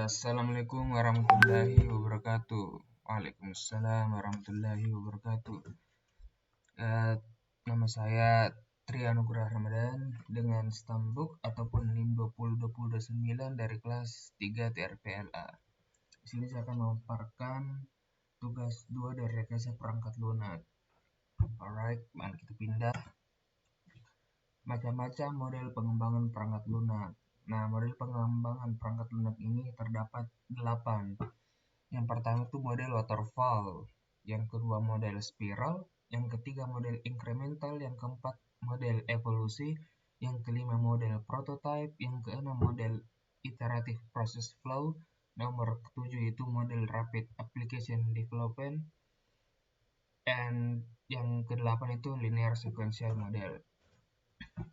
Assalamualaikum warahmatullahi wabarakatuh. Waalaikumsalam warahmatullahi wabarakatuh. Nama saya Trianugrah Ramadan dengan stambuk ataupun NIM 202029 dari kelas 3 TRPLA. Di sini saya akan memaparkan tugas 2 dari rekayasa perangkat lunak. Alright, mari kita pindah. Macam-macam model pengembangan perangkat lunak. Nah, model pengembangan perangkat lunak ini terdapat 8. Yang pertama itu model waterfall, yang kedua model spiral, yang ketiga model incremental, yang keempat model evolusi, yang kelima model prototype, yang keenam model iterative process flow, nomor ketujuh itu model rapid application development, dan yang kedelapan itu linear sequential model.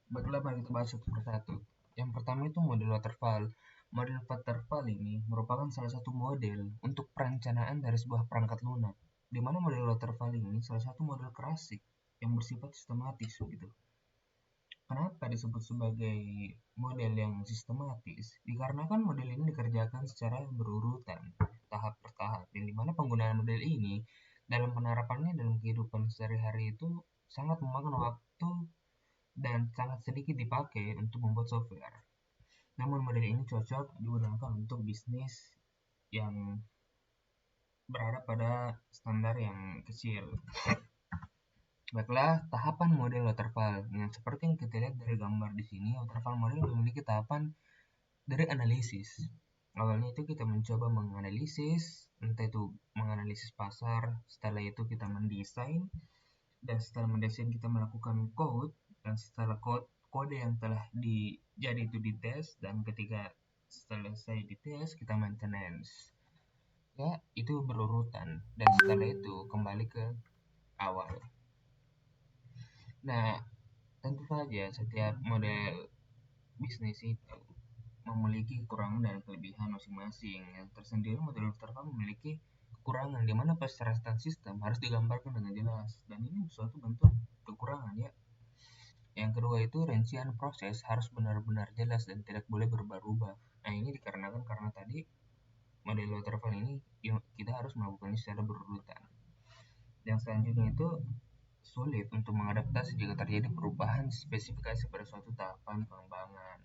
Baiklah, mari kita bahas satu persatu. Yang pertama itu model waterfall. Model waterfall ini merupakan salah satu model untuk perencanaan dari sebuah perangkat lunak, di mana model waterfall ini salah satu model klasik yang bersifat sistematis gitu. Kenapa disebut sebagai model yang sistematis? Dikarenakan model ini dikerjakan secara berurutan, tahap per tahap, yang dimana penggunaan model ini dalam penerapannya dalam kehidupan sehari-hari itu sangat memakan waktu dan sangat sedikit dipakai untuk membuat software. Namun model ini cocok digunakan untuk bisnis yang berada pada standar yang kecil. Baiklah, tahapan model waterfall. Yang seperti yang kita lihat dari gambar di sini, waterfall model memiliki tahapan dari analisis. Awalnya itu kita mencoba menganalisis, entah itu menganalisis pasar, setelah itu kita mendesain, dan setelah mendesain kita melakukan code, dan setelah kode yang telah jadi itu dites, dan ketika selesai dites kita maintenance. Ya, itu berurutan, dan setelah itu kembali ke awal. Nah, tentu saja setiap model bisnis itu memiliki kekurangan dan kelebihan masing-masing. Yang tersendiri model waterfall memiliki kekurangan di mana perserataan sistem harus digambarkan dengan jelas, dan ini suatu bentuk kekurangan ya. Yang kedua itu rincian proses harus benar-benar jelas dan tidak boleh berubah-ubah. Nah, ini dikarenakan karena tadi model waterfall ini kita harus melakukannya secara berurutan. Yang selanjutnya itu sulit untuk mengadaptasi jika terjadi perubahan spesifikasi pada suatu tahapan pengembangan.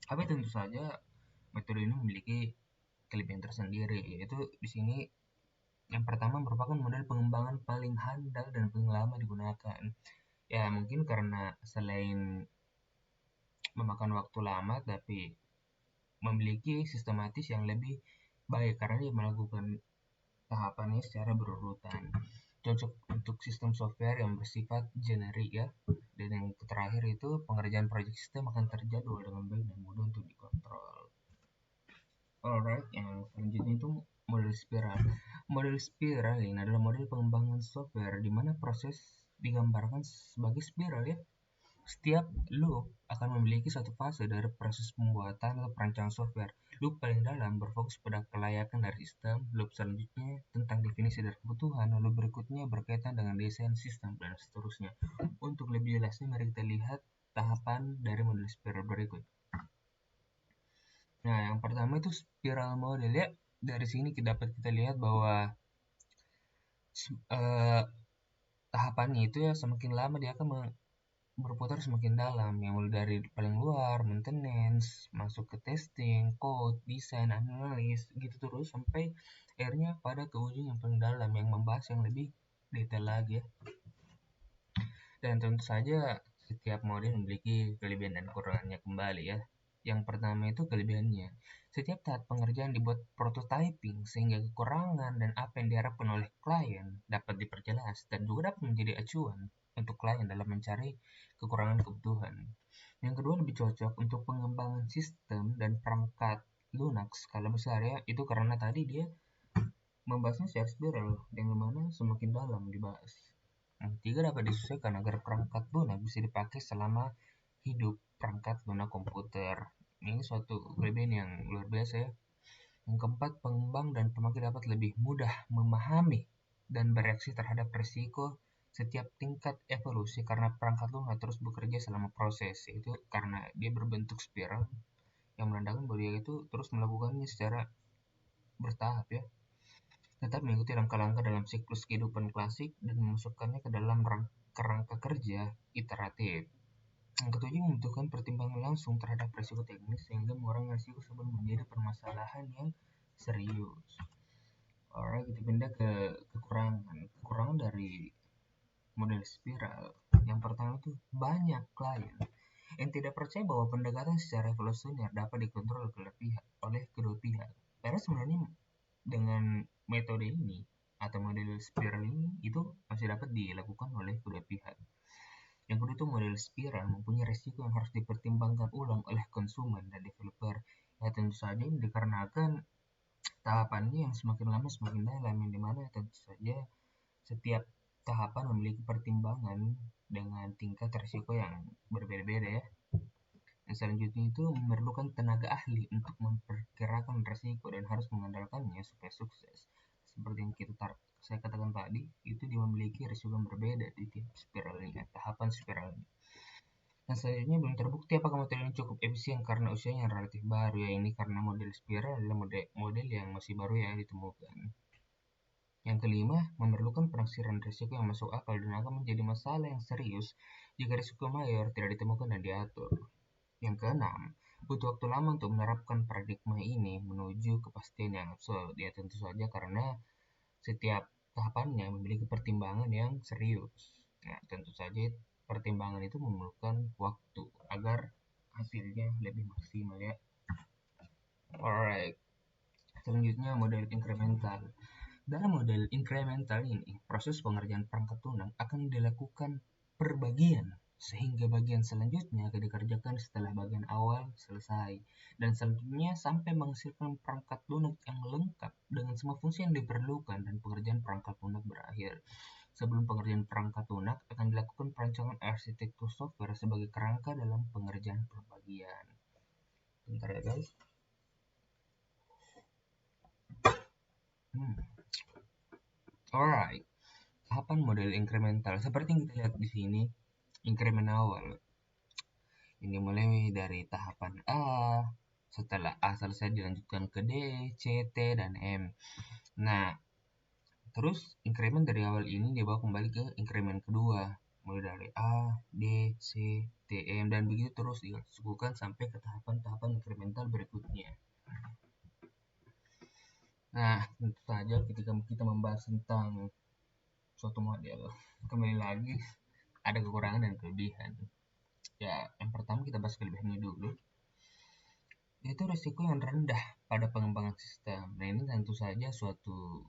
Tapi tentu saja metode ini memiliki kelebihan tersendiri, yaitu di sini yang pertama merupakan model pengembangan paling handal dan paling lama digunakan. Ya, mungkin karena selain memakan waktu lama, tapi memiliki sistematis yang lebih baik karena dia melakukan tahapannya secara berurutan. Cocok untuk sistem software yang bersifat generik ya. Dan yang terakhir itu pengerjaan proyek sistem akan terjadwal dengan baik dan mudah untuk dikontrol. Alright, yang selanjutnya itu model spiral. Model spiral ini adalah model pengembangan software di mana proses digambarkan sebagai spiral ya. Setiap loop akan memiliki satu fase dari proses pembuatan atau perancangan software. Loop paling dalam berfokus pada kelayakan dari sistem, loop selanjutnya tentang definisi dari kebutuhan, loop berikutnya berkaitan dengan desain sistem, dan seterusnya. Untuk lebih jelasnya, mari kita lihat tahapan dari model spiral berikut. Nah, yang pertama itu spiral model ya. Dari sini dapat kita lihat bahwa tahapannya itu ya semakin lama dia akan berputar semakin dalam, yang mulai dari paling luar, maintenance, masuk ke testing, code, desain, analis, gitu terus sampai akhirnya pada ke ujung yang paling dalam yang membahas yang lebih detail lagi ya. Dan tentu saja setiap model memiliki kelebihan dan kekurangannya kembali ya. Yang pertama itu kelebihannya. Setiap tahap pengerjaan dibuat prototyping sehingga kekurangan dan apa yang diharapkan oleh klien dapat diperjelas dan juga dapat menjadi acuan untuk klien dalam mencari kekurangan kebutuhan. Yang kedua lebih cocok untuk pengembangan sistem dan perangkat lunak skala besar ya. Itu karena tadi dia membahasnya secara spiral yang mana semakin dalam dibahas. Yang ketiga dapat disesuaikan agar perangkat lunak bisa dipakai selama hidup perangkat lunak komputer. Ini suatu kelebihan yang luar biasa ya. Yang keempat, pengembang dan pemakai dapat lebih mudah memahami dan bereaksi terhadap risiko setiap tingkat evolusi karena perangkat lunak terus bekerja selama proses, yaitu karena dia berbentuk spiral yang menandakan bahwa dia itu terus melakukannya secara bertahap ya, tetap mengikuti langkah-langkah dalam siklus kehidupan klasik dan memasukkannya ke dalam kerangka kerja iteratif. Yang ketujuh, membutuhkan pertimbangan langsung terhadap risiko teknis sehingga mengurangi risiko sebelum menjadi permasalahan yang serius. Alright, kita pindah ke kekurangan. Kekurangan dari model spiral. Yang pertama itu banyak klien yang tidak percaya bahwa pendekatan secara evolusioner dapat dikontrol oleh kedua pihak. Karena sebenarnya dengan metode ini atau model spiral ini itu masih dapat dilakukan oleh kedua pihak. Yang kedua itu model spiral mempunyai resiko yang harus dipertimbangkan ulang oleh konsumen dan developer. Ya tentu saja ini dikarenakan tahapannya yang semakin lama semakin dalam, yang dimana tentu saja setiap tahapan memiliki pertimbangan dengan tingkat risiko yang berbeda-beda ya. Yang selanjutnya itu memerlukan tenaga ahli untuk memperkirakan risiko dan harus mengandalkannya supaya sukses. Seperti yang saya katakan tadi, itu dia memiliki risiko yang berbeda di tiap spiralnya, tahapan spiralnya. Nah, selanjutnya belum terbukti apakah model ini cukup efisien karena usianya yang relatif baru ya. Ini karena model spiral adalah model yang masih baru ya ditemukan. Yang kelima, memerlukan penaksiran risiko yang masuk akal dan akan menjadi masalah yang serius jika risiko mayor tidak ditemukan dan diatur. Yang keenam, butuh waktu lama untuk menerapkan paradigma ini menuju kepastian yang absolut. Ya tentu saja karena setiap tahapannya memiliki pertimbangan yang serius. Nah, tentu saja pertimbangan itu memerlukan waktu agar hasilnya lebih maksimal ya. Alright, selanjutnya model incremental. Dalam model incremental ini, proses pengerjaan perangkat lunak akan dilakukan per bagian, sehingga bagian selanjutnya akan dikerjakan setelah bagian awal selesai, dan selanjutnya sampai menghasilkan perangkat lunak yang lengkap dengan semua fungsi yang diperlukan dan pengerjaan perangkat lunak berakhir. Sebelum pengerjaan perangkat lunak akan dilakukan perancangan arsitektur software sebagai kerangka dalam pengerjaan per bagian. Bentar ya guys. Alright, tahapan model incremental seperti yang kita lihat di sini, increment awal. Ini mulai dari tahapan A, setelah A selesai dilanjutkan ke D, C, T, dan M. Nah, terus increment dari awal ini dibawa kembali ke increment kedua, mulai dari A, D, C, T, M, dan begitu terus dilakukan sampai ke tahapan-tahapan incremental berikutnya. Nah, tentu saja ketika kita membahas tentang suatu model, kembali lagi ada kekurangan dan kelebihan. Ya, yang pertama kita bahas kelebihannya dulu, yaitu risiko yang rendah pada pengembangan sistem. Nah, ini tentu saja suatu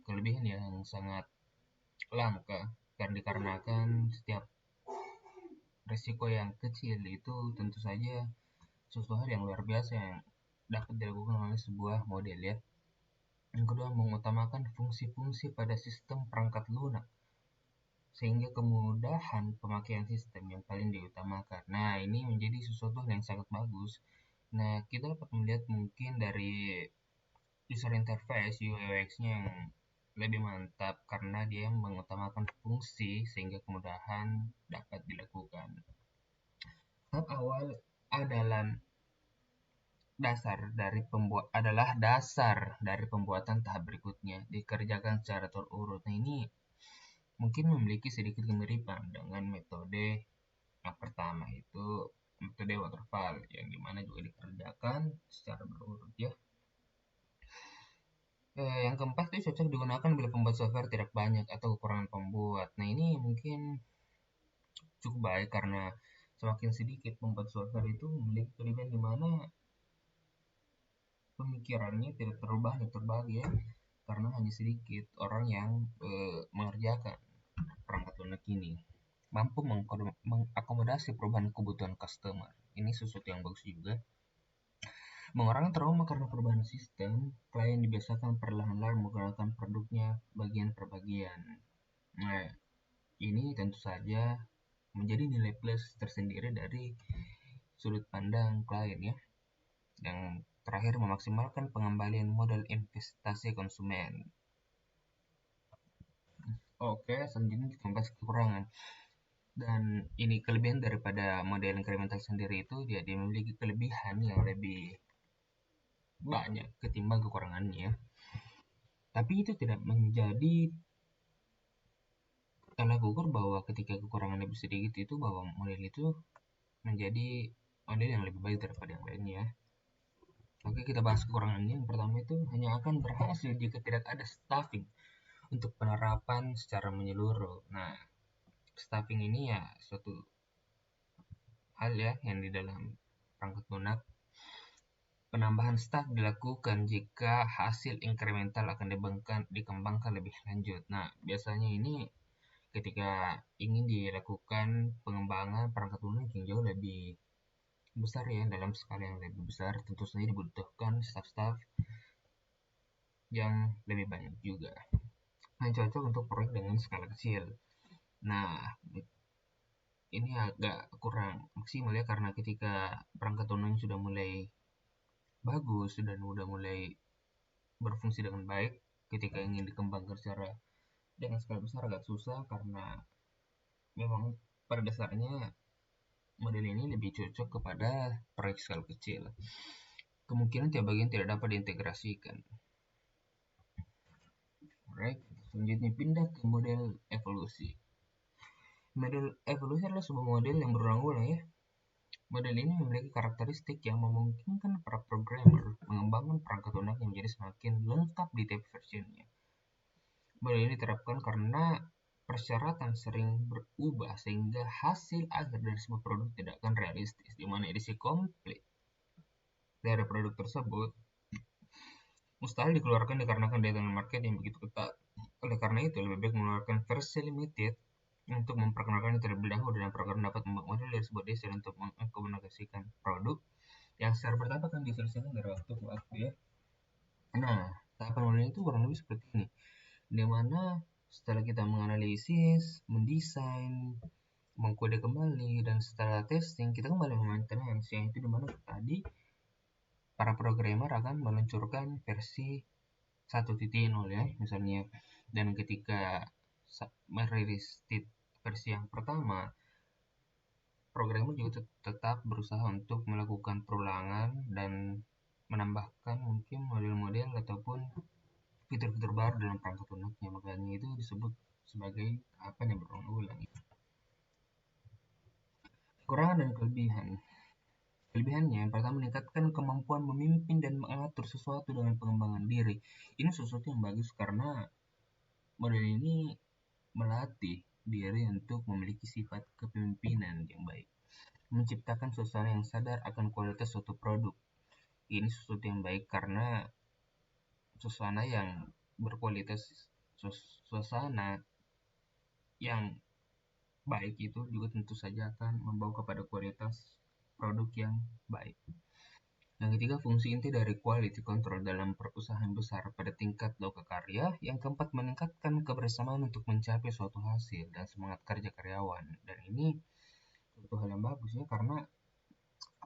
kelebihan yang sangat langka, karena dikarenakan setiap risiko yang kecil itu tentu saja suatu hal yang luar biasa yang dapat dilakukan oleh sebuah model ya. Yang kedua, mengutamakan fungsi-fungsi pada sistem perangkat lunak sehingga kemudahan pemakaian sistem yang paling diutamakan. Nah, ini menjadi sesuatu yang sangat bagus. Nah, kita dapat melihat mungkin dari user interface UI/UX-nya yang lebih mantap karena dia mengutamakan fungsi sehingga kemudahan dapat dilakukan. Tahap awal adalah dasar dari pembuatan tahap berikutnya, dikerjakan secara terurut. Nah, ini mungkin memiliki sedikit kemiripan dengan metode yang pertama, itu metode waterfall yang dimana juga dikerjakan secara berurut ya. Yang keempat itu cocok digunakan bila pembuat software tidak banyak atau kekurangan pembuat. Nah, ini mungkin cukup baik karena semakin sedikit pembuat software itu memiliki kelebihan di mana pemikirannya tidak terlalu banyak terbagi ya, karena hanya sedikit orang yang mengerjakan perangkat lunak ini mampu mengakomodasi perubahan kebutuhan customer. Ini sesuatu yang bagus juga. Mengurangi trauma karena perubahan sistem, klien dibiasakan perlahan-lahan menggunakan produknya bagian per bagian. Nah, ini tentu saja menjadi nilai plus tersendiri dari sudut pandang klien ya. Yang terakhir, memaksimalkan pengembalian modal investasi konsumen. Oke, selanjutnya kita bahas kekurangan. Dan ini kelebihan daripada model incremental sendiri itu dia memiliki kelebihan yang lebih banyak ketimbang kekurangannya. Tapi itu tidak menjadi tolak ukur bahwa ketika kekurangan lebih sedikit itu bahwa model itu menjadi model yang lebih baik daripada yang lainnya. Oke, kita bahas kekurangannya. Yang pertama itu hanya akan berhasil jika tidak ada staffing untuk penerapan secara menyeluruh. Nah, staffing ini ya suatu hal ya yang di dalam perangkat lunak. Penambahan staf dilakukan jika hasil incremental akan dikembangkan lebih lanjut. Nah, biasanya ini ketika ingin dilakukan pengembangan perangkat lunak yang jauh lebih besar ya, dalam skala yang lebih besar, tentu saja dibutuhkan staf-staf yang lebih banyak juga. Yang cocok untuk proyek dengan skala kecil. Nah, ini agak kurang maksimal ya, karena ketika perangkat lunak sudah mulai bagus dan sudah mulai berfungsi dengan baik, ketika ingin dikembangkan secara dengan skala besar agak susah, karena memang pada dasarnya model ini lebih cocok kepada proyek skala kecil. Kemungkinan tiap bagian tidak dapat diintegrasikan. Alright, selanjutnya pindah ke model evolusi. Model evolusi adalah sebuah model yang berulang-ulang ya. Model ini memiliki karakteristik yang memungkinkan para programmer mengembangkan perangkat lunak yang menjadi semakin lengkap di tiap versinya. Model ini diterapkan karena persyaratan sering berubah sehingga hasil akhir dari sebuah produk tidak akan realistis, di mana edisi komplit dari produk tersebut mustahil dikeluarkan dikarenakan dagangan market yang begitu ketat. Oleh karena itu, lebih baik mengeluarkan versi limited untuk memperkenalkan terlebih dahulu, dan program dapat membuat model dari sebuah desain untuk mengomunikasikan produk yang secara bertahap akan diselesaikan dari waktu ke waktu ya. Nah, tahapan model itu kurang lebih seperti ini, di mana setelah kita menganalisis, mendesain, mengkode kembali, dan setelah testing kita kembali maintenance, yang itu dimana tadi para programmer akan meluncurkan versi 1.0 ya misalnya, dan ketika merilis versi yang pertama, programmer juga tetap berusaha untuk melakukan perulangan dan menambahkan mungkin model-model ataupun fitur-fitur baru dalam perangkat lunaknya, makanya itu disebut sebagai apa yang berulang-ulang. Kekurangan dan kelebihan. Kelebihannya yang pertama, meningkatkan kemampuan memimpin dan mengatur sesuatu dengan pengembangan diri. Ini sesuatu yang bagus karena model ini melatih diri untuk memiliki sifat kepemimpinan yang baik, menciptakan suasana yang sadar akan kualitas suatu produk. Ini sesuatu yang baik karena suasana yang berkualitas, suasana yang baik itu juga tentu saja akan membawa kepada kualitas produk yang baik. Yang ketiga, fungsi inti dari quality control dalam perusahaan besar pada tingkat lokakarya. Yang keempat, meningkatkan kebersamaan untuk mencapai suatu hasil dan semangat kerja karyawan. Dan ini suatu hal yang bagus ya, karena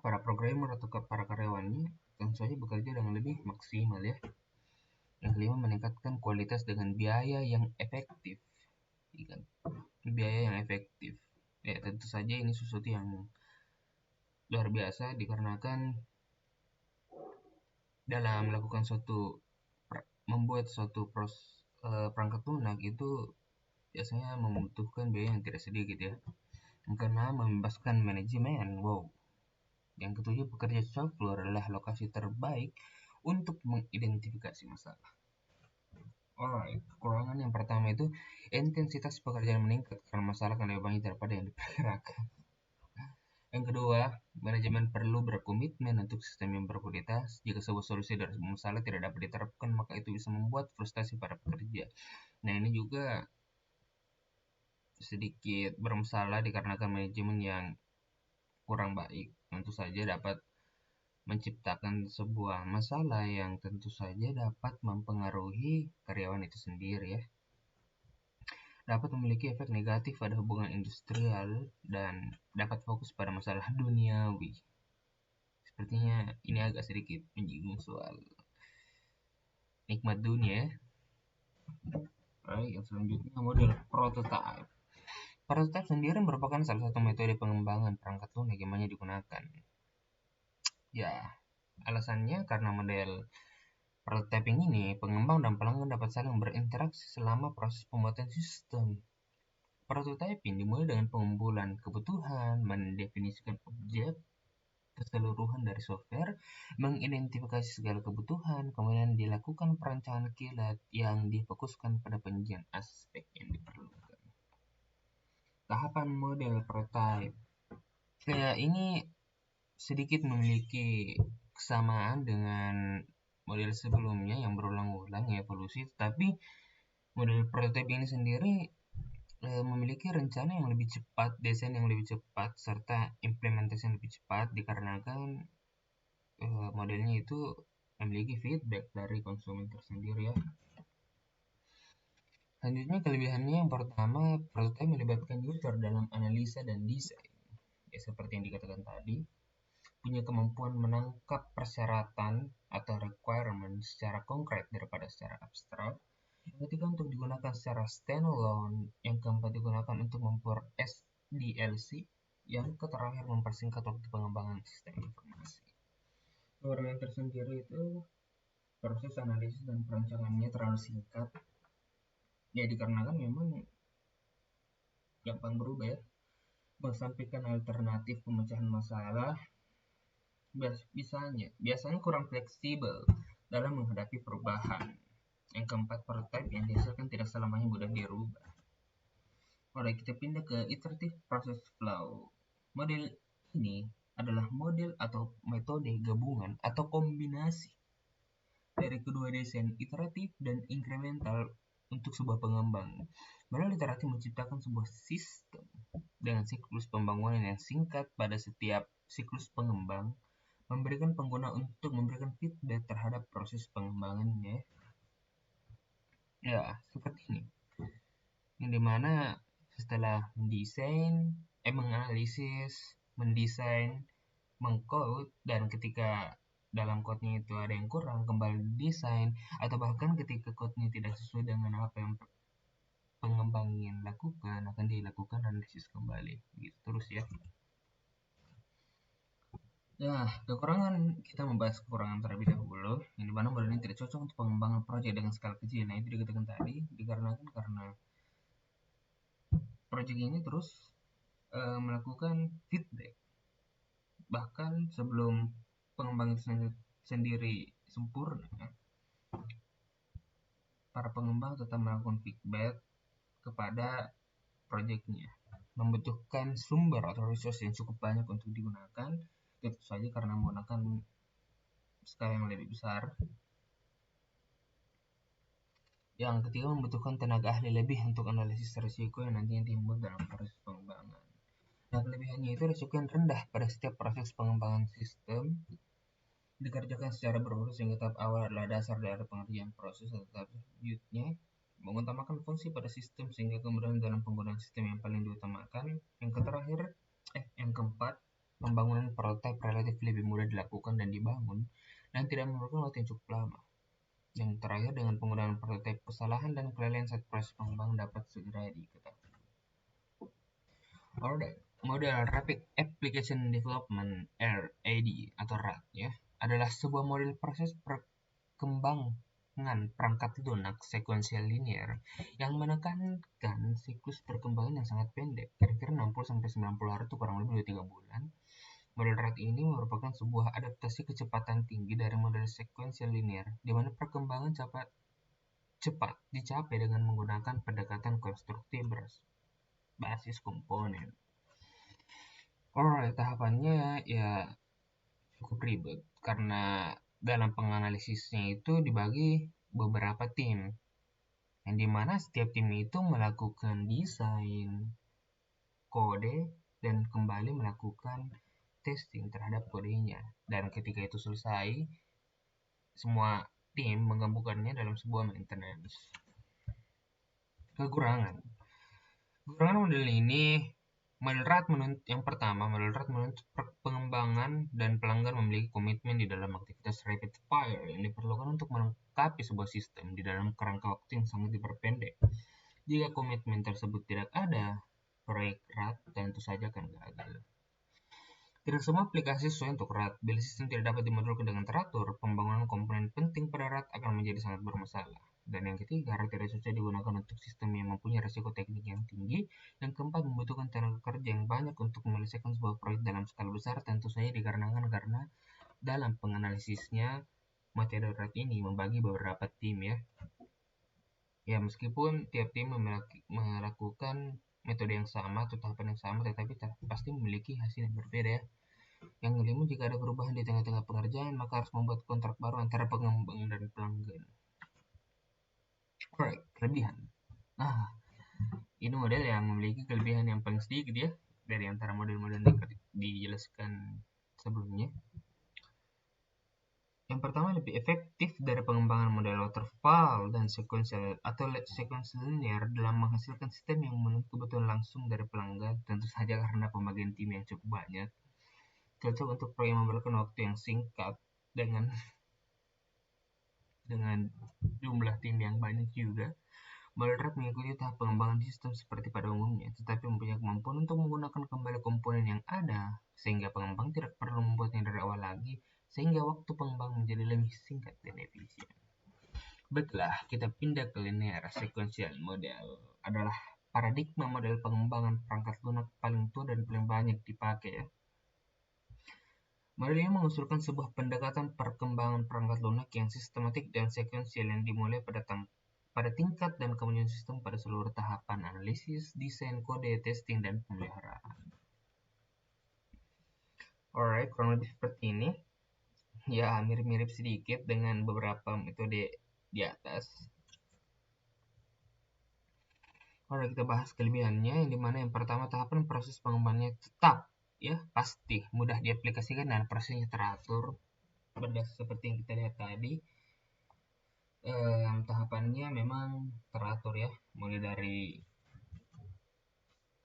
para programmer atau para karyawannya tentu saja bekerja dengan lebih maksimal ya. Yang kelima, meningkatkan kualitas dengan biaya yang efektif. Biaya yang efektif. Ya, tentu saja ini sesuatu yang luar biasa dikarenakan dalam melakukan membuat suatu perangkat lunak itu biasanya membutuhkan biaya yang tidak sedikit ya, karena membebaskan manajemen. Wow. Yang ketujuh, pekerja software adalah lokasi terbaik untuk mengidentifikasi masalah. Alright, kekurangan yang pertama itu intensitas pekerjaan meningkat karena masalah akan lebih banyak daripada yang diperkirakan. Yang kedua, manajemen perlu berkomitmen untuk sistem yang berkualitas. Jika sebuah solusi dari masalah tidak dapat diterapkan, maka itu bisa membuat frustasi para pekerja. Nah, ini juga sedikit bermasalah dikarenakan manajemen yang kurang baik. Tentu saja dapat menciptakan sebuah masalah yang tentu saja dapat mempengaruhi karyawan itu sendiri ya. Dapat memiliki efek negatif pada hubungan industrial dan dapat fokus pada masalah duniawi. Sepertinya ini agak sedikit menyinggung soal nikmat dunia. Baik, yang selanjutnya model prototype. Prototipe sendiri merupakan salah satu metode pengembangan perangkat lunak yang banyak digunakan. Ya, alasannya karena model prototyping ini, pengembang dan pelanggan dapat saling berinteraksi selama proses pembuatan sistem. Prototyping dimulai dengan pengumpulan kebutuhan, mendefinisikan objek keseluruhan dari software, mengidentifikasi segala kebutuhan, kemudian dilakukan perancangan kilat yang difokuskan pada pengujian aspek yang diperlukan. Tahapan model prototype. Ini sedikit memiliki kesamaan dengan model sebelumnya yang berulang-ulang ya evolusi, tapi model prototype ini sendiri memiliki rencana yang lebih cepat, desain yang lebih cepat, serta implementasi yang lebih cepat dikarenakan modelnya itu memiliki feedback dari konsumen tersendiri ya. Selanjutnya kelebihannya yang pertama, prototype melibatkan user dalam analisa dan desain. Ya seperti yang dikatakan tadi, punya kemampuan menangkap persyaratan atau requirement secara konkret daripada secara abstrak. Yang ketiga untuk digunakan secara standalone. Yang keempat digunakan untuk membuat SDLC. Yang terakhir mempersingkat waktu pengembangan sistem informasi. Kekurangan tersendiri itu proses analisis dan perancangannya terlalu singkat. Ya dikarenakan memang gampang berubah ya. Menyampaikan alternatif pemecahan masalah biasanya kurang fleksibel dalam menghadapi perubahan. Yang keempat, prototype yang dihasilkan tidak selamanya mudah dirubah. Oke, kita pindah ke iterative process flow. Model ini adalah model atau metode gabungan atau kombinasi dari kedua desain iteratif dan incremental untuk sebuah pengembang. Model iteratif menciptakan sebuah sistem dengan siklus pembangunan yang singkat pada setiap siklus pengembang, memberikan pengguna untuk memberikan feedback terhadap proses pengembangannya. Ya, seperti ini. Yang dimana setelah menganalisis, mendesain, mengcode, dan ketika dalam code-nya itu ada yang kurang, kembali desain, atau bahkan ketika code-nya tidak sesuai dengan apa yang pengembang ingin lakukan, akan dilakukan analisis kembali. Gitu terus ya. Ya, kekurangan, kita membahas kekurangan terlebih dahulu, yang dimana model ini tidak cocok untuk pengembangan proyek dengan skala kecil. Nah, itu dikatakan tadi, dikarenakan karena proyek ini terus melakukan feedback. Bahkan sebelum pengembang itu sendiri sempurna, para pengembang tetap melakukan feedback kepada proyeknya. Membutuhkan sumber atau resource yang cukup banyak untuk digunakan, tentu saja karena menggunakan skala yang lebih besar. Yang ketiga, membutuhkan tenaga ahli lebih untuk analisis risiko yang nantinya timbul dalam proses pengembangan. Nah, kelebihannya itu risiko yang rendah pada setiap proses pengembangan sistem dikerjakan secara berurut sehingga tahap awal adalah dasar dari pengerjaan proses atau tahap selanjutnya mengutamakan fungsi pada sistem sehingga kemudian dalam penggunaan sistem yang paling diutamakan. Yang keempat, pembangunan prototipe relatif lebih mudah dilakukan dan dibangun dan tidak memerlukan waktu yang cukup lama. Yang terakhir, dengan penggunaan prototipe, kesalahan dan kelelahan saat proses pengembangan dapat segera diketahui. Alright, model Rapid Application Development (RAD) atau RAD ya, adalah sebuah model proses perkembangan perangkat lunak sekuensial linear yang menekankan siklus perkembangan yang sangat pendek, kira-kira 60-90 hari itu kurang lebih 2-3 bulan. Model RAD ini merupakan sebuah adaptasi kecepatan tinggi dari model sekuensial linear, di mana perkembangan cepat dicapai dengan menggunakan pendekatan konstruktif berbasis komponen. Alright, tahapannya ya cukup ribet karena dalam penganalisisnya itu dibagi beberapa tim, yang dimana setiap tim itu melakukan desain, kode, dan kembali melakukan testing terhadap kodenya. Dan ketika itu selesai, semua tim menggabungkannya dalam sebuah maintenance. Kekurangan model ini, model RAD menuntut pengembangan dan pelanggan memiliki komitmen di dalam aktivitas rapid fire yang diperlukan untuk melengkapi sebuah sistem di dalam kerangka waktu yang sangat diperpendek. Jika komitmen tersebut tidak ada, proyek RAT dan tentu saja akan gagal. Tidak semua aplikasi sesuai untuk RAT. Bila sistem tidak dapat dimodulkan dengan teratur, pembangunan komponen penting pada RAT akan menjadi sangat bermasalah. Dan yang ketiga, RAT tidak cocok digunakan untuk sistem yang mempunyai risiko teknik yang tinggi. Yang keempat, membutuhkan tenaga kerja yang banyak untuk menyelesaikan sebuah proyek dalam skala besar, tentu saja dikarenakan karena dalam penganalisisnya materi RAT ini membagi beberapa tim ya. Ya, meskipun tiap tim melakukan metode yang sama atau tahapan yang sama, tetapi pasti memiliki hasil yang berbeda ya. Yang kelima, jika ada perubahan di tengah-tengah pengerjaan, maka harus membuat kontrak baru antara pengembang dan pelanggan. Alright, kelebihan. Nah, ini model yang memiliki kelebihan yang paling sedikit ya, dari antara model-model yang dijelaskan sebelumnya. Yang pertama, lebih efektif dari pengembangan model waterfall dan sequential atau sequential linear dalam menghasilkan sistem yang memenuhi kebutuhan langsung dari pelanggan, tentu saja karena pembagian tim yang cukup banyak. Cocok untuk proyek yang memerlukan waktu yang singkat dengan jumlah tim yang banyak juga. Model RAT mengikuti tahap pengembangan sistem seperti pada umumnya, tetapi mempunyai kemampuan untuk menggunakan kembali komponen yang ada, sehingga pengembang tidak perlu membuatnya dari awal lagi, sehingga waktu pengembang menjadi lebih singkat dan efisien. Baiklah, kita pindah ke linear sequential model. Adalah paradigma model pengembangan perangkat lunak paling tua dan paling banyak dipakai ya. Model ini mengusulkan sebuah pendekatan perkembangan perangkat lunak yang sistematik dan sekuensial yang dimulai pada tingkat dan kemudian sistem pada seluruh tahapan analisis, desain, kode, testing, dan pemeliharaan. Alright, kurang lebih seperti ini. Ya, mirip-mirip sedikit dengan beberapa metode di atas. Alright, kita bahas kelebihannya, yang dimana yang pertama, tahapan proses pengembangannya tetap ya pasti mudah diaplikasikan dan prosesnya teratur berdasar seperti yang kita lihat tadi. Tahapannya memang teratur ya, mulai dari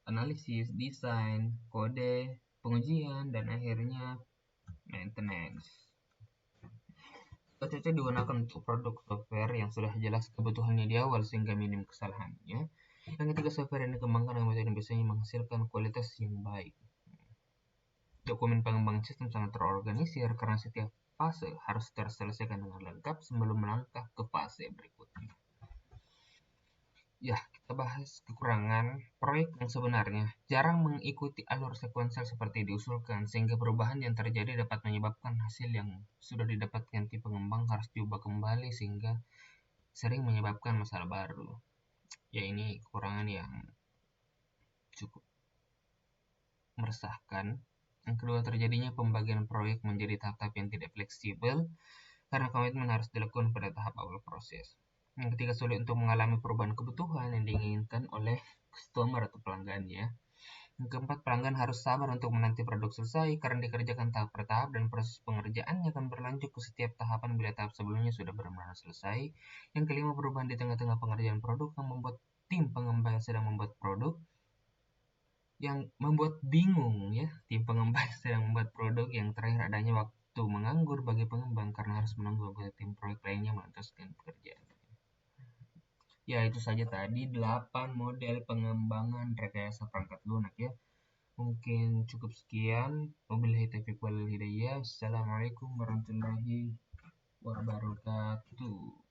analisis, desain, kode, pengujian, dan akhirnya maintenance. Cocok digunakan untuk produk software yang sudah jelas kebutuhannya di awal sehingga minim kesalahannya. Yang ketiga, software yang dikembangkan dengan metode biasanya menghasilkan kualitas yang baik. Dokumen pengembangan sistem sangat terorganisir karena setiap fase harus terselesaikan dengan lengkap sebelum melangkah ke fase berikutnya. Ya, kita bahas kekurangan proyek yang sebenarnya jarang mengikuti alur sekuensial seperti diusulkan, sehingga perubahan yang terjadi dapat menyebabkan hasil yang sudah didapatkan tim pengembang harus diubah kembali sehingga sering menyebabkan masalah baru. Ya, ini kekurangan yang cukup meresahkan. Yang kedua, terjadinya pembagian proyek menjadi tahap-tahap yang tidak fleksibel karena komitmen harus dilakukan pada tahap awal proses. Yang ketiga, sulit untuk mengalami perubahan kebutuhan yang diinginkan oleh customer atau pelanggannya. Yang keempat, pelanggan harus sabar untuk menanti produk selesai karena dikerjakan tahap per tahap dan proses pengerjaannya akan berlanjut ke setiap tahapan bila tahap sebelumnya sudah benar-benar selesai. Yang kelima, perubahan di tengah-tengah pengerjaan produk yang membuat tim pengembang yang sedang membuat produk yang membuat bingung ya, tim pengembang sedang membuat produk. Yang terakhir, adanya waktu menganggur bagi pengembang karena harus menunggu anggota tim proyek lainnya menuntaskan pekerjaan. Ya, itu saja tadi 8 model pengembangan rekayasa perangkat lunak ya. Mungkin cukup sekian. Wabillahi taufiq wal hidayah. Assalamualaikum warahmatullahi wabarakatuh.